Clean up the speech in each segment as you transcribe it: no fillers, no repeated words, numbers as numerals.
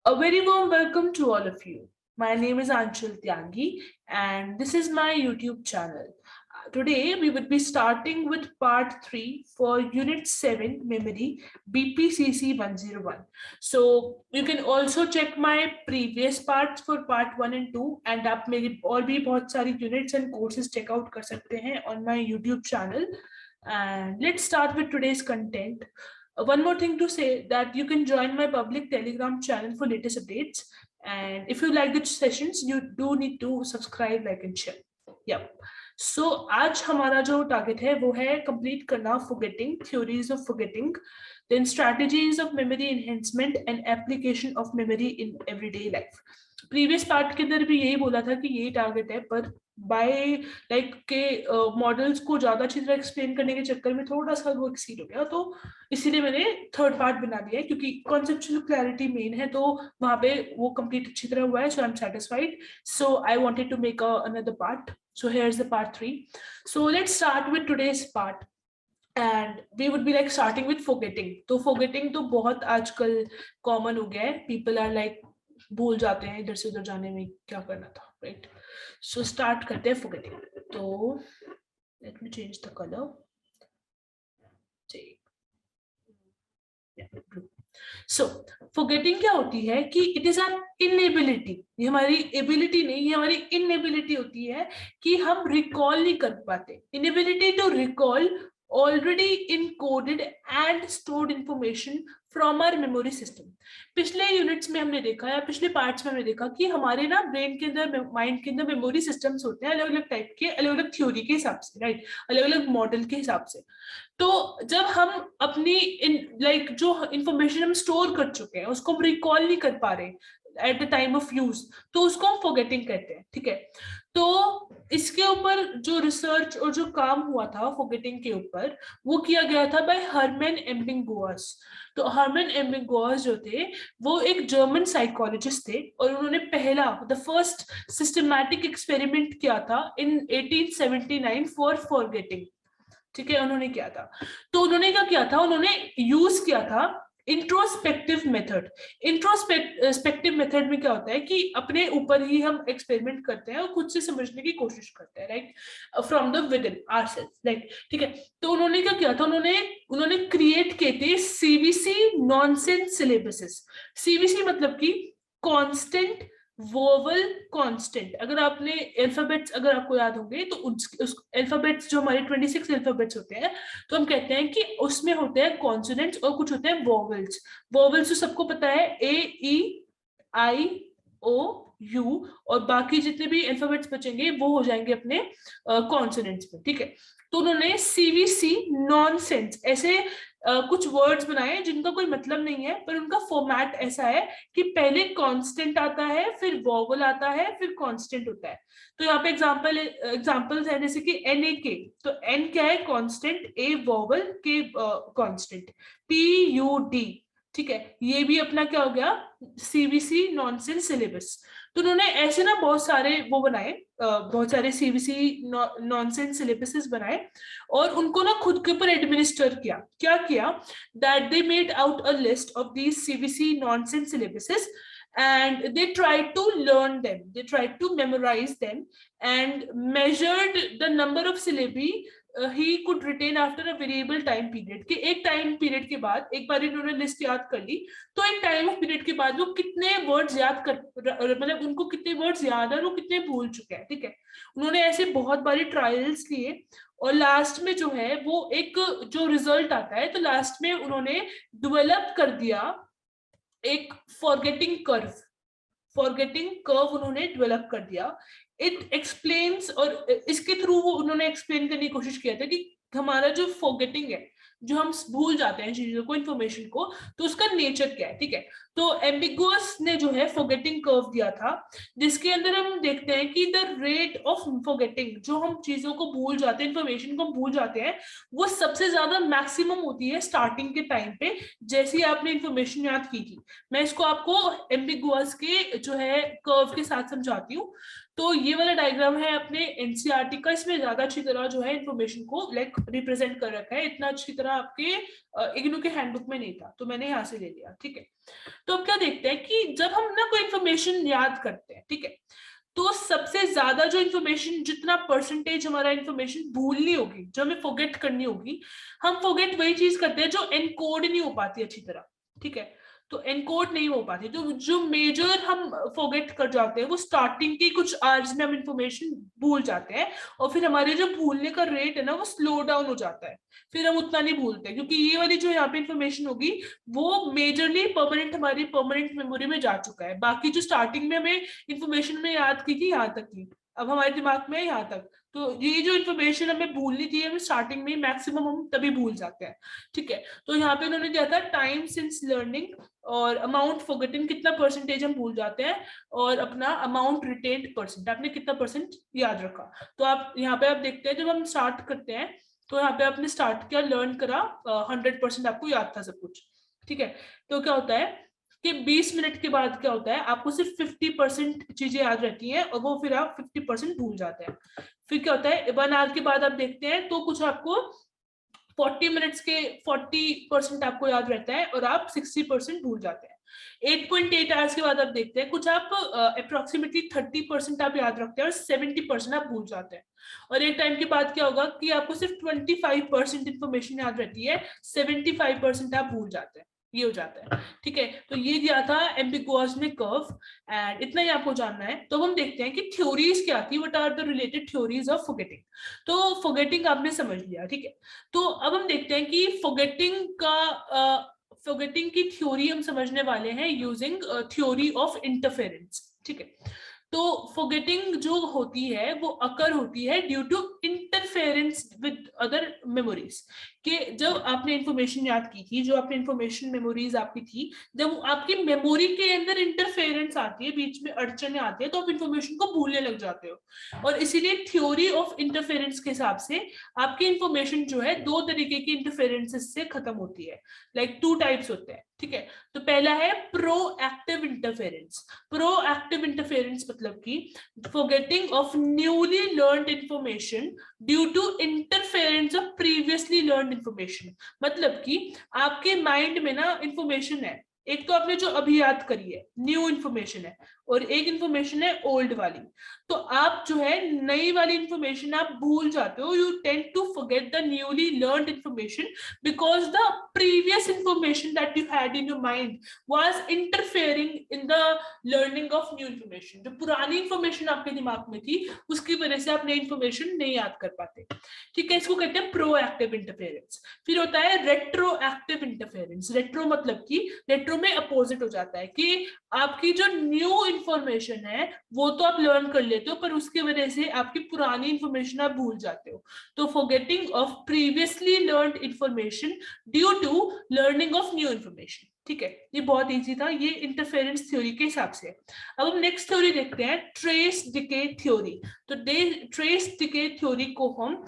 A very warm welcome to all of you. My name is Anshul Tyangi and this is my YouTube channel. Today we would be starting with part 3 for Unit 7 Memory BPCC 101. So you can also check my previous parts for part 1 and 2 and आप मेरी और भी बहुत सारी units and courses check out कर सकते हैं on my YouTube channel. And let's start with today's content. One more thing to say that you can join my public Telegram channel for latest updates. And if you like the sessions, you do need to subscribe, like and share. Yep. So आज हमारा जो target है वो है complete करना forgetting, theories of forgetting, then strategies of memory enhancement and application of memory in everyday life. Previous part के अंदर भी यही बोला था कि यही target है, पर बाय लाइक के मॉडल्स को ज्यादा अच्छी तरह एक्सप्लेन करने के चक्कर में थोड़ा सा वो एक्सीड हो गया, तो इसीलिए मैंने थर्ड पार्ट बना दिया है क्योंकि कॉन्सेप्चुअल क्लैरिटी मेन है, तो वहां पे वो कंप्लीट अच्छी तरह हुआ है. So I am satisfied. So I wanted to make another part. So here is the part 3. So let's start with today's part and we would be like starting with forgetting. तो forgetting तो बहुत आजकल common हो गया है. People are like भूल जाते हैं इधर से उधर जाने में क्या करना था, राइट? सो स्टार्ट करते हैं forgetting. तो let me change the colour. So forgetting क्या होती है कि इट इज एन इनएबिलिटी. ये हमारी एबिलिटी नहीं, ये हमारी इनएबिलिटी होती है कि हम रिकॉल नहीं कर पाते. Inability to recall already encoded and stored information from our memory system. पिछले यूनिट्स में हमने देखा या पिछले पार्ट्स में हमने देखा कि हमारे ना ब्रेन के अंदर, माइंड के अंदर मेमोरी सिस्टम्स होते हैं अलग अलग टाइप के, अलग अलग थ्योरी के हिसाब से, राइट, अलग अलग मॉडल के हिसाब से. तो जब हम अपनी लाइक जो इंफॉर्मेशन हम स्टोर कर चुके हैं उसको हम रिकॉल नहीं कर पा रहे at the time of use, तो उसको हम फॉरगेटिंग कहते हैं. ठीक है, तो इसके ऊपर जो रिसर्च और जो काम हुआ था फॉरगेटिंग के ऊपर, वो किया गया था बाय हर्मन एम्बिंगुअस. तो हर्मन एम्बिंगुअस जो थे वो एक जर्मन साइकोलॉजिस्ट थे और उन्होंने पहला द फर्स्ट सिस्टमैटिक एक्सपेरिमेंट किया था इन 1879 फॉर फॉरगेटिंग. ठीक है, उन्होंने किया था. तो उन्होंने क्या किया था, उन्होंने यूज किया था इंट्रोस्पेक्टिव मेथड. इंट्रोस्पेक्टिव मेथड में क्या होता है कि अपने ऊपर ही हम एक्सपेरिमेंट करते हैं और खुद से समझने की कोशिश करते हैं, right, from the within ourselves, right. ठीक है, तो उन्होंने क्या किया था, उन्होंने क्रिएट किए थे सीबीसी नॉनसेंस सिलेबसेस. सीबीसी मतलब कि कांस्टेंट वोवल कांस्टेंट. अगर आपने अल्फाबेट्स अगर आपको याद होंगे तो उस अल्फाबेट्स जो हमारे 26 अल्फाबेट्स होते हैं, तो हम कहते हैं कि उसमें होते हैं कॉन्सोनेंट्स और कुछ होते हैं वोवल्स. वोवल्स तो सबको पता है, ए ई आई ओ यू, और बाकी जितने भी अल्फाबेट्स बचेंगे वो हो जाएंगे अपने कॉन्सोनेंट्स में. ठीक है, तो उन्होंने सीवीसी नॉनसेंस ऐसे कुछ वर्ड्स बनाए जिनका कोई मतलब नहीं है, पर उनका फॉर्मेट ऐसा है कि पहले कांस्टेंट आता है, फिर वोवल आता है, फिर कांस्टेंट होता है. तो यहाँ पे एग्जांपल्स है जैसे कि एन ए के. तो एन क्या है, कांस्टेंट, ए वोवल, के कांस्टेंट, पी यू डी. ठीक है, ये भी अपना क्या हो गया, सीबीसी नॉनसेंस सिलेबस. तो उन्होंने ऐसे ना बहुत सारे वो बनाए, बहुत सारे सीबीसी नॉनसेंस सिलेबसेस बनाए और उनको ना खुद के ऊपर एडमिनिस्टर किया. क्या किया, that they made out a list of these CBC nonsense syllabuses and they tried to learn them, they tried to memorize them and measured the number of syllabi he could retain after a variable time period. कि एक time period के बाद, एक बार इन्होंने list याद कर ली तो एक टाइम ऑफ पीरियड के बाद वो कितने वर्ड्स याद कर, मतलब उनको कितने वर्ड्स याद है और वो कितने भूल चुके हैं. ठीक है, उन्होंने ऐसे बहुत बारी ट्रायल्स लिए और लास्ट में जो है वो एक जो रिजल्ट आता है, तो लास्ट में उन्होंने डेवलप कर दिया एक फॉरगेटिंग कर्व उन्होंने डेवलप कर दिया. इट एक्सप्लेन्स, और इसके थ्रू वो उन्होंने एक्सप्लेन करने की कोशिश किया था कि हमारा जो फॉरगेटिंग है, जो हम भूल जाते हैं चीजों को, इन्फॉर्मेशन को, तो उसका नेचर क्या है. ठीक है, तो एम्बिगुअस ने जो है फॉरगेटिंग कर्व दिया था जिसके अंदर हम देखते हैं कि द रेट ऑफ फॉरगेटिंग, जो हम चीजों को भूल जाते हैं, इन्फॉर्मेशन को भूल जाते हैं, वो सबसे ज्यादा मैक्सिमम होती है स्टार्टिंग के टाइम पे, जैसे ही आपने इन्फॉर्मेशन याद की थी. मैं इसको आपको एम्बिगुअस के जो है कर्व के साथ समझाती हूँ. तो ये वाला डायग्राम है अपने एनसीईआरटी का, इसमें ज्यादा अच्छी तरह जो है इन्फॉर्मेशन को लाइक रिप्रेजेंट कर रखा है. इतना अच्छी तरह आपके इग्नू के हैंडबुक में नहीं था, तो मैंने यहाँ से ले लिया. ठीक है, तो अब क्या देखते हैं कि जब हम ना कोई इंफॉर्मेशन याद करते हैं, ठीक है, तो सबसे ज्यादा जो इन्फॉर्मेशन, जितना परसेंटेज हमारा इन्फॉर्मेशन भूलनी होगी, जो हमें फॉरगेट करनी होगी, हम फॉरगेट वही चीज करते हैं जो एनकोड नहीं हो पाती अच्छी तरह, ठीक है, तो एनकोड नहीं हो पाती। तो जो मेजर हम फॉरगेट कर जाते हैं वो स्टार्टिंग के कुछ आवर्स में हम इंफॉर्मेशन भूल जाते हैं, और फिर हमारे जो भूलने का रेट है ना वो स्लो डाउन हो जाता है, फिर हम उतना नहीं भूलते, क्योंकि ये वाली जो यहाँ पे इंफॉर्मेशन होगी वो मेजरली परमानेंट हमारी परमानेंट मेमोरी में जा चुका है। बाकी जो स्टार्टिंग में हमें इंफॉर्मेशन में याद की थी यहाँ तक की, अब हमारे दिमाग में है यहाँ तक, तो ये जो इन्फॉर्मेशन हमें भूलनी थी हमें स्टार्टिंग में मैक्सिमम हम तभी भूल जाते हैं, ठीक है। तो यहाँ पे उन्होंने दिया था टाइम सिंस लर्निंग और अमाउंट फॉरगेटिंग, कितना परसेंटेज हम भूल जाते हैं, और अपना अमाउंट रिटेन्ड परसेंट, आपने कितना परसेंट याद रखा। तो आप यहाँ पे आप देखते हैं जब हम स्टार्ट करते हैं तो यहाँ पे आपने स्टार्ट किया, लर्न करा, 100% आपको याद था सब कुछ, ठीक है। तो क्या होता है कि 20 मिनट के बाद क्या होता है, आपको सिर्फ 50% चीजें याद रहती हैं और वो फिर आप 50% भूल जाते हैं। फिर क्या होता है 1 आवर के बाद आप देखते हैं तो कुछ आपको 40 मिनट्स के 40% आपको याद रहता है और आप 60% भूल जाते हैं। 8.8 आवर्स के बाद आप देखते हैं कुछ आप अप्रोक्सीमेटली 30% आप याद रखते हैं और 70% आप भूल जाते हैं। और एक टाइम के बाद क्या होगा कि आपको सिर्फ 25% इंफॉर्मेशन याद रहती है, 75% आप भूल जाते हैं, ये हो जाता है, ठीक है। तो ये दिया था एम्बिगुअस कर्व, एंड इतना ही आपको जानना है। तो हम देखते हैं कि थ्योरीज क्या थी, what are the related theories of forgetting. तो फॉरगेटिंग आपने समझ लिया, ठीक है। तो अब हम देखते हैं कि फॉरगेटिंग की थ्योरी हम समझने वाले हैं यूजिंग थ्योरी ऑफ इंटरफेरेंस, ठीक है। तो फॉरगेटिंग जो होती है वो अकर होती है due to interference with other memories, कि जब आपने इंफॉर्मेशन याद की थी, जो आपने इंफॉर्मेशन मेमोरीज आपकी थी, जब आपकी मेमोरी के अंदर इंटरफेरेंस आती है, बीच में अड़चने आती है, तो आप इंफॉर्मेशन को भूलने लग जाते हो। और इसीलिए थ्योरी ऑफ इंटरफेरेंस के हिसाब से आपकी इंफॉर्मेशन जो है 2 तरीके की इंटरफेरेंसेस से खत्म होती है, लाइक 2 टाइप्स होते हैं, ठीक है। तो पहला है प्रोएक्टिव इंटरफेरेंस। प्रोएक्टिव इंटरफेरेंस मतलब कि forgetting of newly learned information due to interference of previously learned information. मतलब कि आपके माइंड में ना इंफॉर्मेशन है, एक तो आपने जो अभी याद करी है न्यू इंफॉर्मेशन है, और एक इंफॉर्मेशन है ओल्ड वाली। तो आप जो है नई वाली इंफॉर्मेशन आप भूल जाते हो, you tend to forget the newly learned information because the previous information that you had in your mind was interfering in the learning of new information. जो पुरानी इंफॉर्मेशन आपके दिमाग में थी उसकी वजह से आप नई इंफॉर्मेशन नहीं याद कर पाते, ठीक है। इसको कहते हैं प्रोएक्टिव इंटरफेरेंस। फिर होता है रेट्रोएक्टिव इंटरफेरेंस। रेट्रो मतलब कि रेट्रो में अपोजिट हो जाता है कि आपकी जो न्यू इंफॉर्मेशन है वो तो आप लर्न कर लेते हो, पर उसकी वजह से आपकी पुरानी इंफॉर्मेशन आप भूल जाते हो। तो forgetting of previously learned information due to learning of new information, ठीक है। ये बहुत इजी था, ये इंटरफेरेंस थ्योरी के हिसाब से। अब हम नेक्स्ट थ्योरी देखते हैं, ट्रेस डिके थ्योरी। तो ट्रेस डिके थ्योरी को हम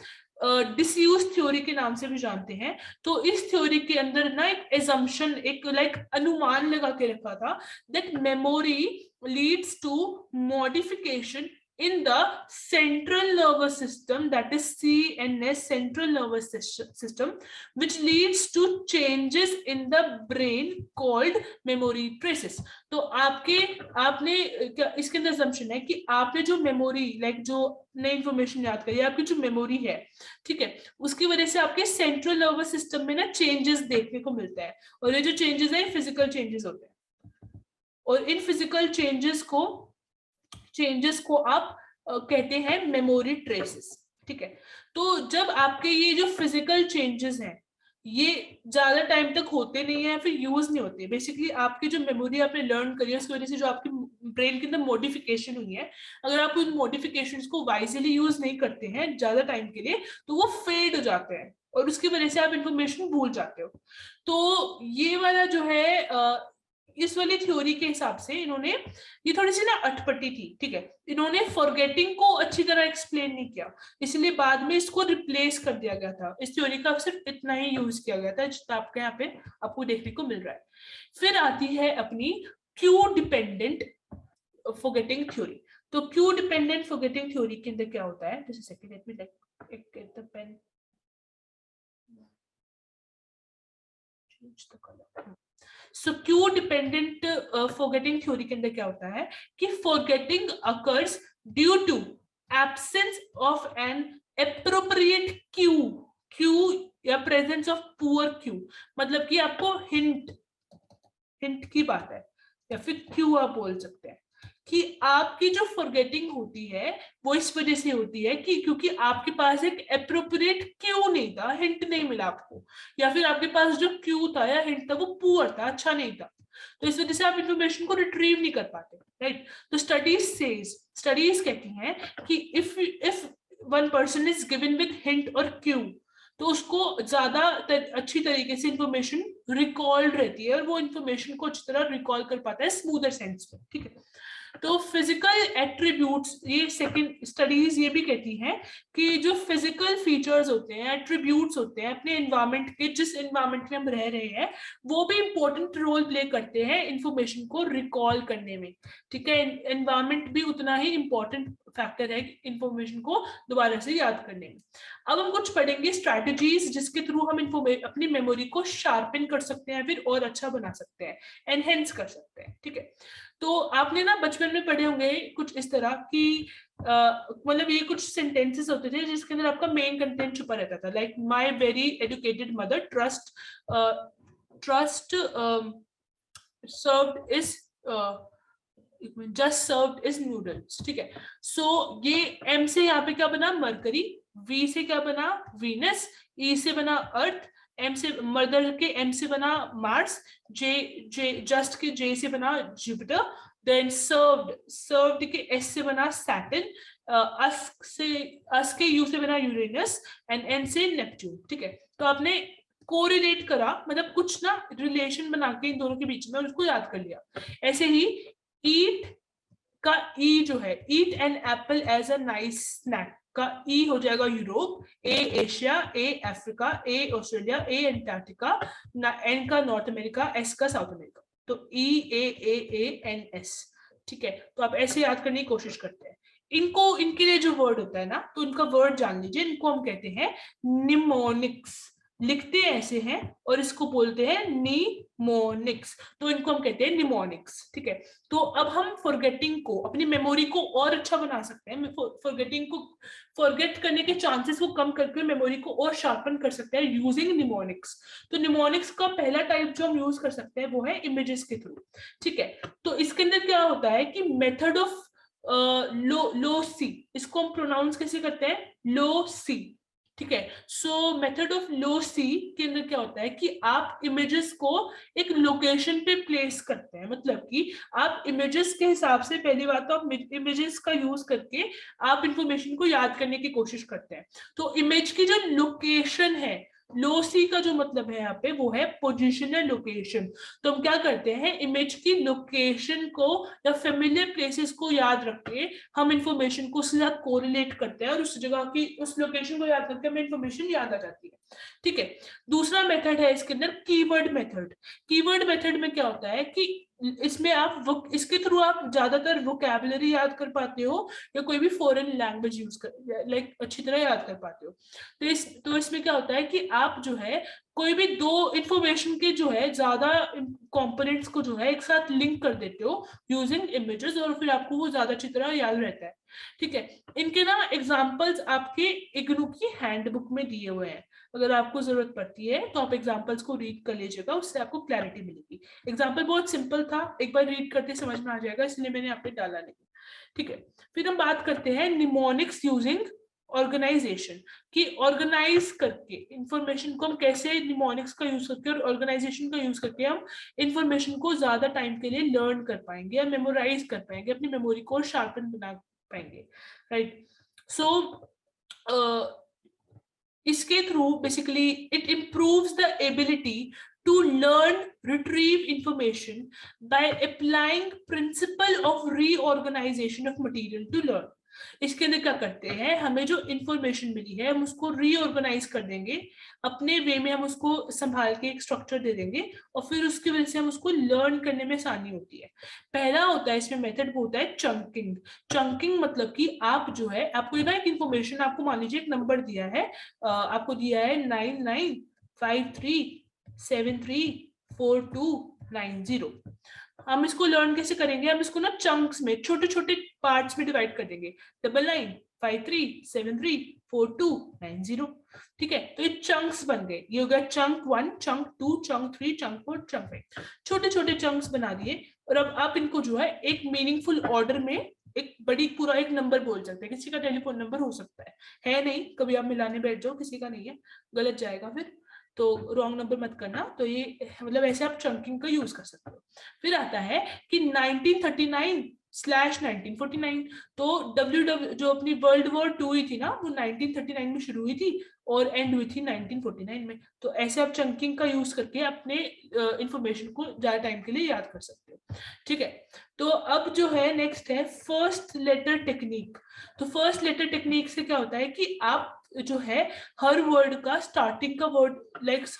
डिसयूज थ्योरी के नाम से भी जानते हैं। तो इस थ्योरी के अंदर ना एक एजम्पशन, एक लाइक अनुमान लगा के रखा था that memory leads to modification in the central nervous system, that is CNS, central nervous system, which leads to changes in the brain called memory traces. तो आपने इसके अंदर assumption है कि आपने जो मेमोरी लाइक जो नई इंफॉर्मेशन याद करी, आपकी जो मेमोरी है, ठीक है, उसकी वजह से आपके सेंट्रल नर्वस सिस्टम में ना चेंजेस देखने को मिलता है, और ये जो चेंजेस है फिजिकल चेंजेस होते हैं, और इन फिजिकल चेंजेस को आप कहते हैं मेमोरी ट्रेसेस, ठीक है। तो जब आपके ये जो फिजिकल चेंजेस हैं ये ज्यादा टाइम तक होते नहीं है, फिर यूज नहीं होते, बेसिकली आपकी जो मेमोरी आपने लर्न करी है उसकी वजह से जो आपकी ब्रेन के अंदर मॉडिफिकेशन हुई है, अगर आप उन मॉडिफिकेशंस को वाइजली यूज नहीं करते हैं ज्यादा टाइम के लिए तो वो फेड हो जाते हैं और उसकी वजह से आप इंफॉर्मेशन भूल जाते हो। तो ये वाला जो है इस वाली थ्योरी के हिसाब से इन्होंने, ये थोड़ी सी ना अटपटी थी, ठीक है, इन्होंने फॉरगेटिंग को अच्छी तरह एक्सप्लेन नहीं किया, इसलिए बाद में इसको रिप्लेस कर दिया गया था। इस थ्योरी का सिर्फ इतना ही यूज किया गया था जितना आपके यहाँ पे आपको देखने को मिल रहा है। फिर आती है अपनी क्यू डिपेंडेंट फॉरगेटिंग थ्योरी। तो क्यू डिपेंडेंट फॉरगेटिंग थ्योरी के अंदर क्या होता है, just a second, let me get the pen. So cue dependent forgetting theory के अंदर क्या होता है कि forgetting occurs due to absence of an appropriate cue, cue या प्रेजेंस ऑफ पुअर क्यू, मतलब कि आपको हिंट की बात है या फिर क्यू आप बोल सकते हैं कि आपकी जो फॉरगेटिंग होती है वो इस वजह से होती है कि क्योंकि आपके पास एक एप्रोप्रिएट क्यू नहीं था, हिंट नहीं मिला आपको, या फिर आपके पास जो क्यू था या हिंट था वो पुअर था, अच्छा नहीं था, तो इस वजह से आप इंफॉर्मेशन को रिट्रीव नहीं कर पाते, राइट। तो स्टडीज कहती हैं कि if one person is given with hint और क्यू तो उसको ज्यादा अच्छी तरीके से इंफॉर्मेशन रिकॉल्ड रहती है और वो इंफॉर्मेशन को अच्छी तरह रिकॉल कर पाता है स्मूदर सेंस में, ठीक है। तो फिजिकल एट्रीब्यूट्स, ये सेकंड स्टडीज ये भी कहती हैं कि जो फिजिकल फीचर्स होते हैं, एट्रीब्यूट्स होते हैं अपने एनवायरनमेंट के, जिस एनवायरनमेंट में हम रह रहे हैं, वो भी इंपॉर्टेंट रोल प्ले करते हैं इंफॉर्मेशन को रिकॉल करने में, ठीक है। एनवायरनमेंट भी उतना ही इंपॉर्टेंट फैक्टर है इंफॉर्मेशन को दोबारा से याद करने में। अब हम कुछ पढ़ेंगे स्ट्रैटेजीज जिसके थ्रू हम अपनी मेमोरी को शार्पन कर सकते हैं, फिर और अच्छा बना सकते हैं, एनहेंस कर सकते हैं, ठीक है। तो आपने ना बचपन में पढ़े होंगे कुछ इस तरह की, मतलब ये कुछ सेंटेंसेस होते थे जिसके अंदर आपका मेन कंटेंट छुपा रहता था, like my very educated mother trust served is just served is noodles, ठीक है। सो ये एम से यहाँ पे क्या बना मरकरी, वी से क्या बना वीनस, ई से बना अर्थ, एम से मदर के एम से बना मार्स, जे जस्ट के जे से बना जुपिटर, देन सर्व्ड के एस से बना सैटर्न, अस के यू से बना यूरेनस एंड एन से नेपच्यून, ठीक है। तो आपने कोरिलेट करा, मतलब कुछ ना रिलेशन बना के इन दोनों के बीच में उसको याद कर लिया। ऐसे ही ईट का ई जो है, eat an apple as a nice snack का ई हो जाएगा Europe, A Asia, A Africa, A Australia, A Antarctica, N का नॉर्थ अमेरिका, एस का साउथ अमेरिका, तो ई ए एन एस, ठीक है। तो आप ऐसे याद करने की कोशिश करते हैं। इनको, इनके लिए जो वर्ड होता है ना, तो इनका वर्ड जान लीजिए, इनको हम कहते हैं निमोनिक्स, लिखते ऐसे हैं और इसको बोलते हैं निमोनिक्स, तो इनको हम कहते हैं निमोनिक्स, ठीक है। तो अब हम फॉरगेटिंग को, अपनी मेमोरी को और अच्छा बना सकते हैं, फॉरगेटिंग को, फॉरगेट करने के चांसेस को कम करके मेमोरी को और शार्पन कर सकते हैं यूजिंग निमोनिक्स। तो निमोनिक्स का पहला टाइप जो हम यूज कर सकते हैं वो है इमेजेस के थ्रू, ठीक है। तो इसके अंदर क्या होता है कि मेथड ऑफ लो सी, इसको हम प्रोनाउंस कैसे करते हैं, लो सी, ठीक है। सो मेथड ऑफ लो सी के अंदर क्या होता है कि आप इमेजेस को एक लोकेशन पे प्लेस करते हैं, मतलब कि आप इमेजेस के हिसाब से, पहली बात तो आप इमेजेस का यूज करके आप इंफॉर्मेशन को याद करने की कोशिश करते हैं। तो इमेज की जो लोकेशन है, लो सी का जो मतलब है यहाँ पे वो है पोजिशनल लोकेशन। तो हम क्या करते हैं, इमेज की लोकेशन को या फेमिलियर प्लेसेस को याद रख के हम इंफॉर्मेशन को उसके साथ कोरिलेट करते हैं और उस जगह की, उस लोकेशन को याद करके हमें इंफॉर्मेशन याद आ जाती है, ठीक है। दूसरा मेथड है इसके अंदर कीवर्ड मेथड। कीवर्ड मेथड में क्या होता है कि इसमें आप इसके थ्रू आप ज्यादातर वोकैबुलरी याद कर पाते हो या कोई भी फॉरेन लैंग्वेज यूज कर, लाइक अच्छी तरह याद कर पाते हो। तो इसमें क्या होता है कि आप जो है कोई भी दो इंफॉर्मेशन के जो है ज्यादा कंपोनेंट्स को जो है एक साथ लिंक कर देते हो यूजिंग इमेजेस, और फिर आपको वो ज्यादा अच्छी तरह याद रहता है, ठीक है। इनके ना एग्जांपल्स आपके इग्नू की हैंडबुक में दिए हुए हैं, अगर आपको जरूरत पड़ती है तो आप एग्जांपल्स को रीड कर लीजिएगा, उससे आपको क्लैरिटी मिलेगी। एग्जांपल बहुत सिंपल था, एक बार रीड करते समझ में आ जाएगा, इसलिए मैंने आप पे डाला नहीं, ठीक है। फिर हम बात करते हैं निमोनिक्स यूजिंग ऑर्गेनाइजेशन, कि ऑर्गेनाइज करके इंफॉर्मेशन को हम कैसे निमोनिक्स का यूज करके और ऑर्गेनाइजेशन का यूज करके हम इंफॉर्मेशन को ज्यादा टाइम के लिए लर्न कर पाएंगे या मेमोराइज कर पाएंगे, अपनी मेमोरी को शार्पन बना पाएंगे, राइट। सो इसके through basically it improves the ability to learn, retrieve information by applying principle of reorganization of material to learn. इसके अंदर क्या करते हैं, हमें जो इंफॉर्मेशन मिली है हम उसको रीऑर्गेनाइज कर देंगे, अपने वे में हम उसको संभाल के एक स्ट्रक्चर दे देंगे और फिर उसकी वजह से हम उसको लर्न करने में आसानी होती है। पहला होता है इसमें मेथड वो होता है चंकिंग। चंकिंग मतलब कि आप जो है, आपको ना एक इंफॉर्मेशन, आपको मान लीजिए एक नंबर दिया है, आपको दिया है 9953 734290। हम इसको लर्न कैसे करेंगे, हम इसको ना चंक्स में, छोटे छोटे पार्ट्स में डिवाइड कर देंगे। 9953734290। ठीक है, तो ये चंक्स बन गए। ये हो गया chunk 1, chunk 2, chunk 3, chunk 4, chunk 5। छोटे छोटे चंक्स बना दिए, और अब आप इनको जो है एक मीनिंगफुल ऑर्डर में एक बड़ी पूरा एक नंबर बोल सकते हैं। किसी का टेलीफोन नंबर हो सकता है नहीं, कभी आप मिलाने बैठ जाओ, किसी का नहीं है, गलत जाएगा फिर, तो रॉन्ग नंबर मत करना। तो ये मतलब ऐसे आप चंकिंग का यूज कर सकते हो। फिर आता है कि 1939/1949। तो डब्ल्यू जो अपनी वर्ल्ड वॉर 2 हुई थी ना, वो 1939 में शुरू हुई थी और एंड हुई थी 1949 में। तो ऐसे आप चंकिंग का यूज करके अपने इंफॉर्मेशन को ज्यादा टाइम के लिए याद कर सकते हो। ठीक है, तो अब जो है नेक्स्ट है फर्स्ट लेटर टेक्निक। तो फर्स्ट लेटर टेक्निक से क्या होता है कि आप जो है हर वर्ड का स्टार्टिंग का वर्ड,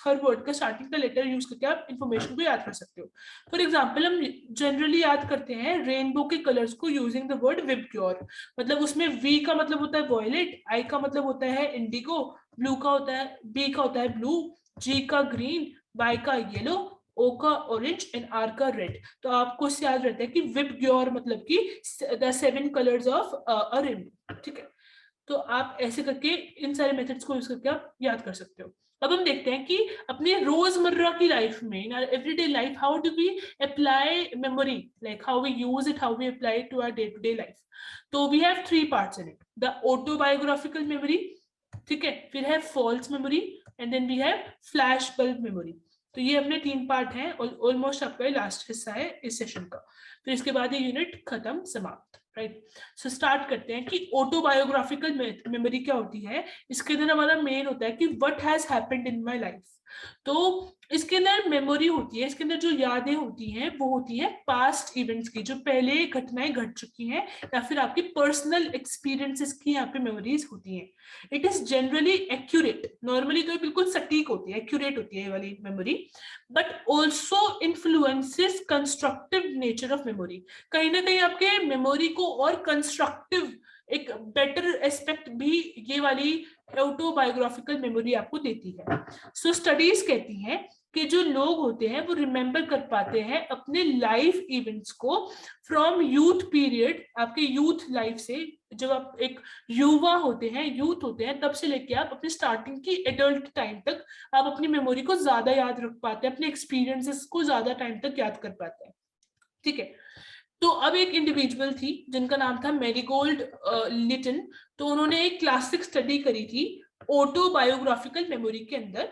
हर वर्ड का स्टार्टिंग का लेटर यूज करके आप इंफॉर्मेशन को याद कर सकते हो। फॉर एग्जाम्पल, हम जनरली याद करते हैं रेनबो के कलर्स को यूजिंग द वर्ड विबग्योर। मतलब उसमें वी का मतलब होता है वॉयलेट, आई का मतलब होता है इंडिगो, ब्लू का होता है, बी का होता है ब्लू, जी का ग्रीन, वाई का येलो, ओ का ऑरेंज एंड आर का रेड। तो आपको इससे याद रहता है कि विबग्योर मतलब कि the 7 colours of a rainbow. ठीक है, तो आप ऐसे करके इन सारे मेथड्स को यूज करके आप याद कर सकते हो। अब हम देखते हैं कि अपने रोजमर्रा की लाइफ में, in everyday life, how do we apply memory, like how we use it, how we apply to our day to day life. तो we have 3 parts in it, the autobiographical memory, ठीक है, फिर है false memory, and then we have flashbulb memory. तो ये अपने 3 part हैं, almost आपका लास्ट हिस्सा है इस सेशन का। फिर इसके बाद ये यूनिट खत्म, समाप्त। राइट, सो स्टार्ट करते हैं कि ऑटोबायोग्राफिकल मेमोरी क्या होती है। इसके अंदर हमारा मेन होता है कि what has happened in my life. तो इसके अंदर मेमोरी होती है, इसके अंदर जो यादें होती हैं वो होती है पास्ट इवेंट्स की, जो पहले घटनाएं घट चुकी हैं, या फिर आपकी पर्सनल एक्सपीरियंसेस की यहाँ पे मेमोरीज होती हैं। It is generally accurate, normally तो बिल्कुल सटीक होती है, एक्यूरेट होती है ये वाली memory, but also influences constructive nature of memory. कहीं ना कहीं आपके मेमोरी को और कंस्ट्रक्टिव एक बेटर एस्पेक्ट भी ये वाली ऑटोबायोग्राफिकल मेमोरी आपको देती है। सो स्टडीज कहती हैं कि जो लोग होते हैं वो रिमेंबर कर पाते हैं अपने लाइफ इवेंट्स को फ्रॉम यूथ पीरियड, आपके यूथ लाइफ से, जब आप एक युवा होते हैं, यूथ होते हैं, तब से लेके आप अपने स्टार्टिंग की एडल्ट टाइम तक आप अपनी मेमोरी को ज्यादा याद रख पाते हैं, अपने एक्सपीरियंसेस को ज्यादा टाइम तक याद कर पाते हैं। ठीक है, तो अब एक इंडिविजुअल थी जिनका नाम था मैरीगोल्ड लिटन। तो उन्होंने एक क्लासिक स्टडी करी थी ऑटोबायोग्राफिकल मेमोरी के अंदर।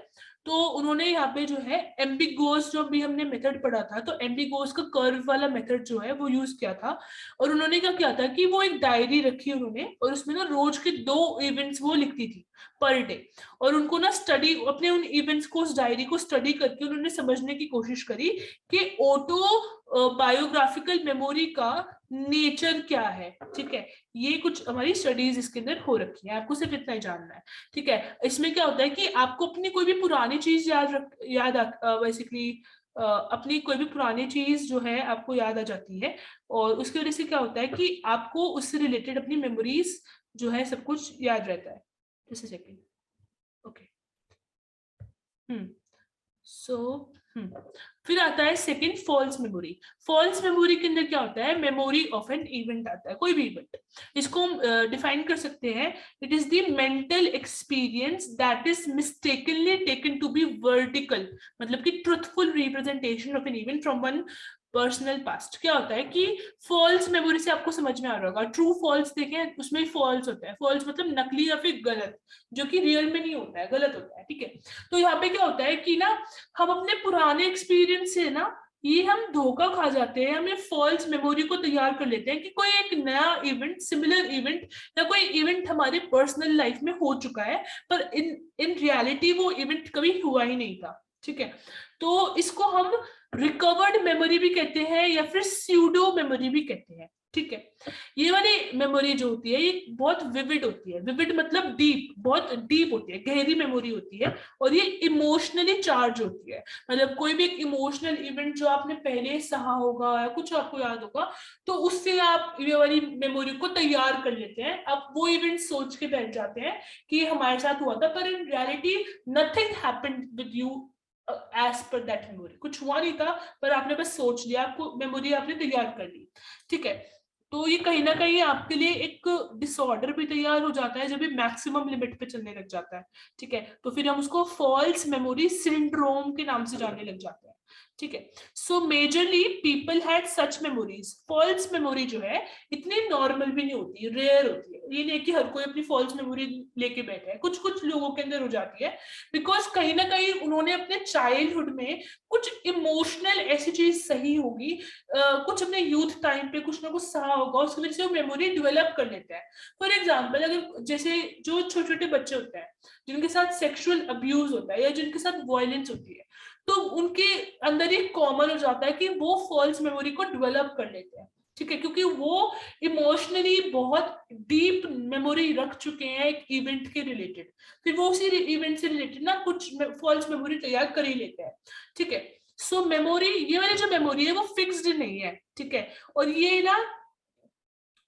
तो उन्होंने यहाँ पे जो है एम्बिगोस, जो भी हमने मेथड पढ़ा था, तो एम्बिगोस का कर्व वाला मेथड जो है वो यूज किया था। और उन्होंने क्या किया था कि वो एक डायरी रखी उन्होंने, और उसमें ना रोज के 2 इवेंट्स वो लिखती थी पर डे। और उनको ना स्टडी, अपने उन इवेंट्स को, उस डायरी को स्टडी करके उन्होंने समझने की कोशिश करी कि ऑटो बायोग्राफिकल मेमोरी का नेचर क्या है। ठीक है, ये कुछ हमारी स्टडीज इसके अंदर हो रखी है, आपको सिर्फ इतना ही जानना है। ठीक है, इसमें क्या होता है कि आपको अपनी कोई भी पुरानी चीज बेसिकली अपनी कोई भी पुरानी चीज जो है आपको याद आ जाती है, और उसकी वजह से क्या होता है कि आपको उससे रिलेटेड अपनी मेमोरीज जो है सब कुछ याद रहता है। Just a second, okay. So फिर आता है second, false memory. False memory के अंदर क्या होता है, मेमोरी ऑफ एन इवेंट आता है, कोई भी इवेंट। इसको हम डिफाइन कर सकते हैं, it is the mental experience that is mistakenly taken to be vertical, मतलब कि truthful representation of an event from one personal past. क्या होता है कि फॉल्स मेमोरी से आपको समझ में आ रहा होगा, ट्रू फॉल्स देखें उसमें फॉल्स होता है, फॉल्स मतलब नकली या फिर गलत, जो कि रियल में नहीं होता है, गलत होता है। ठीक है, तो यहाँ पे क्या होता है कि ना हम अपने पुराने एक्सपीरियंस से ना ये हम धोखा खा जाते हैं, हमें फॉल्स मेमोरी को तैयार कर लेते हैं कि कोई एक नया इवेंट, सिमिलर इवेंट या कोई इवेंट हमारे पर्सनल लाइफ में हो चुका है, पर इन रियलिटी वो इवेंट कभी हुआ ही नहीं था। ठीक है, तो इसको हम रिकवर्ड मेमोरी भी कहते हैं या फिर स्यूडो मेमोरी भी कहते हैं। ठीक है, ये वाली मेमोरी जो होती है ये बहुत विविड होती है, विविड मतलब डीप, बहुत डीप होती है, गहरी मेमोरी होती है, और ये इमोशनली चार्ज होती है। मतलब कोई भी एक इमोशनल इवेंट जो आपने पहले सहा होगा या कुछ आपको याद होगा, तो उससे आप ये वाली मेमोरी को तैयार कर लेते हैं, आप वो इवेंट सोच के बैठ जाते हैं कि हमारे साथ हुआ था, पर in reality nothing happened with you as per that memory, कुछ हुआ नहीं था पर आपने बस सोच लिया, आपको मेमोरी आपने तैयार कर ली, ठीक है। तो ये कहीं ना कहीं आपके लिए एक डिसऑर्डर भी तैयार हो जाता है जब ये मैक्सिमम लिमिट पे चलने लग जाता है, ठीक है। तो फिर हम उसको फॉल्स मेमोरी सिंड्रोम के नाम से जानने लग जाते हैं, ठीक है। So majorly people had such memories. False memory जो है इतनी नॉर्मल भी नहीं होती, रेयर होती है। ये नहीं कि हर कोई अपनी फॉल्स मेमोरी लेके बैठा है, कुछ कुछ लोगों के अंदर हो जाती है, बिकॉज कहीं ना कहीं उन्होंने अपने चाइल्डहुड में कुछ इमोशनल ऐसी चीज सही होगी, कुछ अपने यूथ टाइम पे कुछ ना कुछ सहा होगा, उसकी वजह से वो मेमोरी डेवलप कर लेते हैं। फॉर एग्जाम्पल, अगर जैसे जो छोटे छोटे बच्चे होते हैं जिनके साथ सेक्सुअल अब्यूज होता है या जिनके साथ वायलेंस होती है, तो उनके अंदर एक कॉमन हो जाता है कि वो फॉल्स मेमोरी को डेवलप कर लेते हैं, ठीक है, क्योंकि वो इमोशनली बहुत डीप मेमोरी रख चुके हैं एक इवेंट के रिलेटेड, फिर वो उसी इवेंट से रिलेटेड ना कुछ फॉल्स मेमोरी तैयार कर ही लेते हैं, ठीक है। सो मेमोरी, ये वाली जो मेमोरी है वो फिक्स्ड नहीं है, ठीक है, और ये ना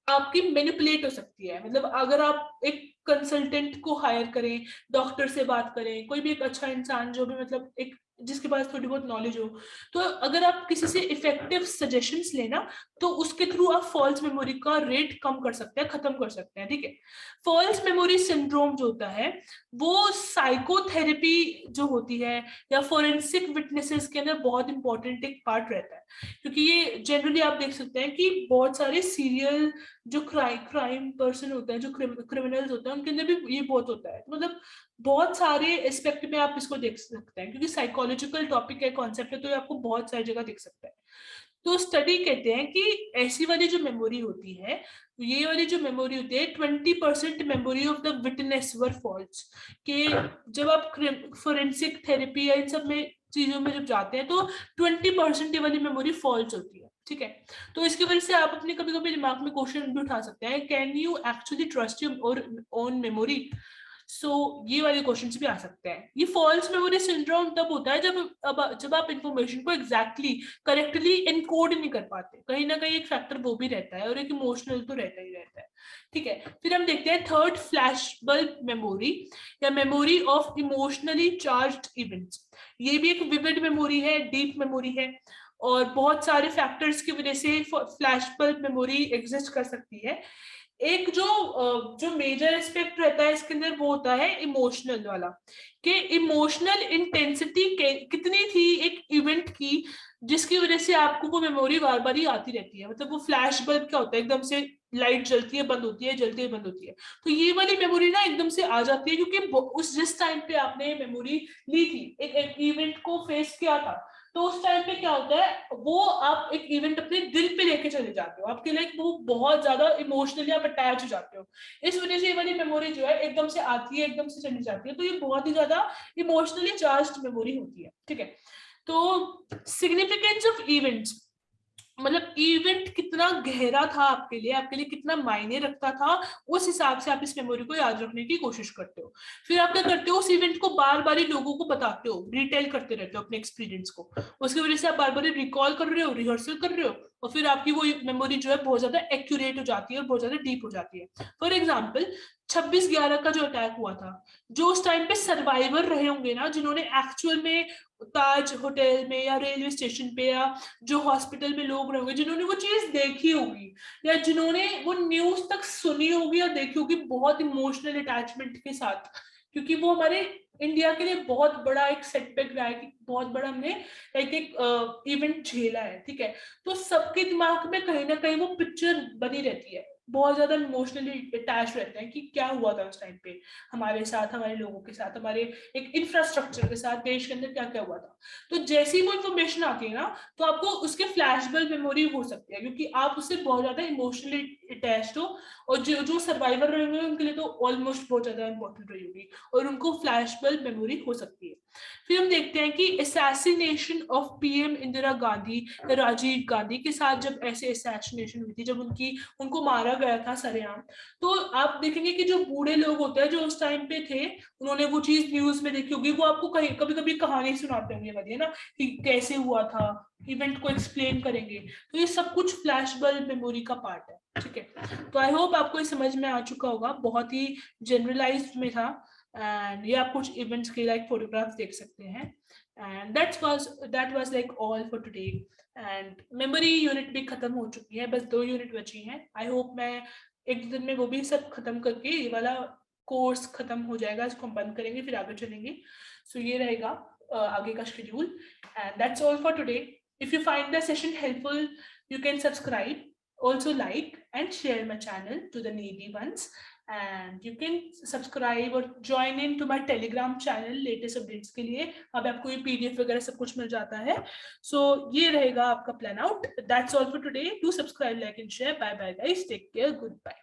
आपकी मैनिपुलेट हो सकती है। मतलब अगर आप एक कंसल्टेंट को हायर करें, डॉक्टर से बात करें, कोई भी एक अच्छा इंसान जो भी मतलब एक जिसके पास थोड़ी बहुत नॉलेज हो, तो अगर आप किसी से इफेक्टिव सजेशंस लेना तो उसके थ्रू आप फॉल्स मेमोरी का रेट कम कर सकते हैं, खत्म कर सकते हैं, ठीक है। फॉल्स मेमोरी सिंड्रोम जो होता है वो साइकोथेरेपी जो होती है या फोरेंसिक विटनेसेस के अंदर बहुत इंपॉर्टेंट एक पार्ट रहता है, क्योंकि ये जनरली आप देख सकते हैं कि बहुत सारे सीरियल जो क्राइम पर्सन होते हैं, जो क्रिमिनल्स होते हैं, उनके अंदर भी ये बहुत होता है। मतलब बहुत सारे एस्पेक्ट में आप इसको देख सकते हैं, क्योंकि साइकोलॉजिकल टॉपिक है, कॉन्सेप्ट है, तो ये आपको बहुत सारी जगह देख सकते हैं। तो स्टडी कहते हैं कि ऐसी वाली जो मेमोरी होती है, ये वाली जो मेमोरी होती है 20% memory of the witness were false, कि जब आप फोरेंसिक थेरेपी या इन सब में चीजों में जब जाते हैं तो 20% वाली मेमोरी फॉल्स होती है, ठीक है। तो इसकी वजह से आप अपने कभी कभी दिमाग में क्वेश्चन भी उठा सकते हैं, can you actually trust your own memory. So ये वाले क्वेश्चंस भी आ सकते हैं। ये फॉल्स मेमोरी सिंड्रोम तब होता है जब आप इंफॉर्मेशन को एग्जैक्टली करेक्टली एनकोड नहीं कर पाते, कहीं ना कहीं एक फैक्टर वो भी रहता है और एक इमोशनल तो रहता ही रहता है, ठीक है। फिर हम देखते हैं थर्ड, फ्लैश बल्ब मेमोरी या memory of emotionally charged events. ये भी एक विविड मेमोरी है, डीप मेमोरी है, और बहुत सारे फैक्टर्स की वजह से फ्लैश बल्ब मेमोरी एग्जिस्ट कर सकती है। एक जो मेजर एस्पेक्ट रहता है इसके अंदर वो होता है इमोशनल वाला, कि इमोशनल इंटेंसिटी कितनी थी एक इवेंट की जिसकी वजह से आपको वो मेमोरी बार बार ही आती रहती है। मतलब वो फ्लैश बल्ब क्या होता है, एकदम से लाइट जलती है बंद होती है, जलती है बंद होती है, तो ये वाली मेमोरी ना एकदम से आ जाती है, क्योंकि उस जिस टाइम पे आपने मेमोरी ली थी, एक इवेंट को फेस किया था, तो उस टाइम पे क्या होता है, वो आप एक इवेंट अपने दिल पे लेके चले जाते हो, आपके लाइक वो बहुत ज्यादा इमोशनली आप अटैच हो जाते हो। इस वजह से ये वाली मेमोरी जो है एकदम से आती है, एकदम से चली जाती है, तो ये बहुत ही ज्यादा इमोशनली चार्ज्ड मेमोरी होती है, ठीक है। तो सिग्निफिकेंस ऑफ इवेंट्स, मतलब इवेंट कितना गहरा था आपके लिए कितना मायने रखता था, उस हिसाब से आप इस मेमोरी को याद रखने की कोशिश करते हो। फिर आप क्या करते हो, उस इवेंट को बार बार ही लोगों को बताते हो, रिटेल करते रहते हो अपने एक्सपीरियंस को, उसकी वजह से आप बार बार रिकॉल कर रहे हो, रिहर्सल कर रहे हो, और फिर आपकी वो मेमोरी जो है बहुत ज्यादा एक्यूरेट हो जाती है और बहुत ज्यादा डीप हो जाती है। फॉर एग्जाम्पल 26/11 का जो अटैक हुआ था, जो उस टाइम पे सर्वाइवर रहे होंगे ना, जिन्होंने एक्चुअल में ताज होटल में या रेलवे स्टेशन पे या जो हॉस्पिटल में लोग रहे होंगे, जिन्होंने वो चीज देखी होगी या जिन्होंने वो न्यूज तक सुनी होगी और देखी होगी बहुत इमोशनल अटैचमेंट के साथ, क्योंकि वो हमारे इंडिया के लिए बहुत बड़ा एक सेटबैक रहा है, कि बहुत बड़ा हमने एक इवेंट झेला है, ठीक है। तो सबके दिमाग में कहीं ना कहीं वो पिक्चर बनी रहती है, बहुत ज्यादा इमोशनली अटैच रहते हैं कि क्या हुआ था उस टाइम पे हमारे साथ, हमारे लोगों के साथ, हमारे एक इंफ्रास्ट्रक्चर के साथ, देश के अंदर क्या क्या हुआ था। तो जैसी वो इन्फॉर्मेशन आती है ना, तो आपको उसके फ्लैशबल्ब मेमोरी हो सकती है, क्योंकि आप उससे बहुत ज्यादा इमोशनली अटैच्ड हो, और जो जो सर्वाइवर रहे होंगे उनके लिए तो ऑलमोस्ट बहुत ज्यादा इंपॉर्टेंट रही होगी, और उनको फ्लैशबल्ब मेमोरी हो सकती है। फिर हम देखते हैं कि assassination of PM Indira Gandhi, Rajiv Gandhi के साथ जब ऐसे असैसिनेशन हुई थी, जब उनको मारा गया था सरेआम, तो आप देखेंगे कि जो बूढ़े लोग होते हैं जो उस टाइम पे थे, उन्होंने वो चीज न्यूज में देखी होगी, वो आपको कहीं कभी कभी कहानी सुनाते होंगे वाली है ना, कि कैसे हुआ था, इवेंट को एक्सप्लेन करेंगे। तो ये सब कुछ फ्लैशबल्ब मेमोरी का पार्ट है, ठीक है। तो आई होप आपको ये समझ में आ चुका होगा, बहुत ही जनरलाइज्ड में था, एंड ये आप कुछ इवेंट्स के लाइक फोटोग्राफ्स देख सकते हैं। And that was like all for today. And memory unit भी खत्म हो चुकी है, बस 2 यूनिट बची हैं. आई होप मैं एक दिन में वो भी सब खत्म करके ये वाला कोर्स खत्म हो जाएगा, इसको हम बंद करेंगे फिर आगे चलेंगे. सो ये रहेगा आगे का schedule. And that's all for today. If you find the session helpful, you can subscribe, also like and share my channel to the needy ones, and you can subscribe और join in to my telegram channel latest updates के लिए. अब आपको ये pdf वगैरह सब कुछ मिल जाता है. So ये रहेगा आपका plan out. That's all for today. Do subscribe, like and share. Bye bye guys, take care, goodbye.